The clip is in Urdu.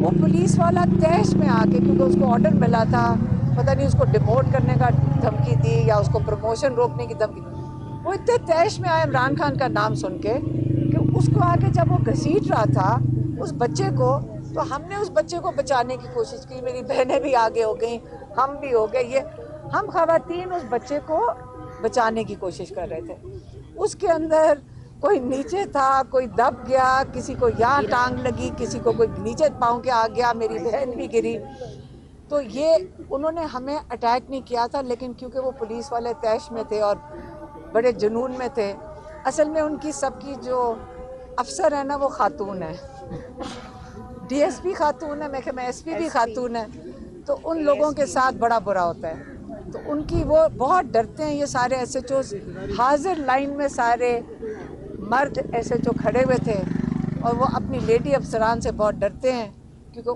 وہ پولیس والا تیش میں آ کے، کیونکہ اس کو آرڈر ملا تھا، پتہ نہیں اس کو ڈیموٹ کرنے کا دھمکی دی یا اس کو پروموشن روکنے کی دھمکی دی، وہ اتنے تیش میں آئے عمران خان کا نام سن کے کہ اس کو آگے جب وہ گھسیٹ رہا تھا اس بچے کو، تو ہم نے اس بچے کو بچانے کی کوشش کی، میری بہنیں بھی آگے ہو گئیں، ہم بھی ہو گئے، یہ ہم خواتین اس بچے کو بچانے کی کوشش کر رہے تھے۔ اس کے اندر کوئی نیچے تھا، کوئی دب گیا، کسی کو یہاں ٹانگ لگی، کسی کو کوئی نیچے پاؤں کے آ گیا، میری بہن بھی گری۔ تو یہ انہوں نے ہمیں اٹیک نہیں کیا تھا، لیکن کیونکہ وہ پولیس والے طیش میں تھے اور بڑے جنون میں تھے، اصل میں ان کی سب کی جو افسر ہے نا وہ خاتون ہے، ڈی ایس پی خاتون ہے، میں ایس پی بھی خاتون ہے، تو ان لوگوں کے ساتھ بڑا برا ہوتا ہے، تو ان کی وہ بہت ڈرتے ہیں۔ یہ سارے ایس ایچ اوز حاضر لائن میں سارے مرد ایس ایچ او کھڑے ہوئے تھے، اور وہ اپنی لیڈی افسران سے بہت ڈرتے ہیں، کیونکہ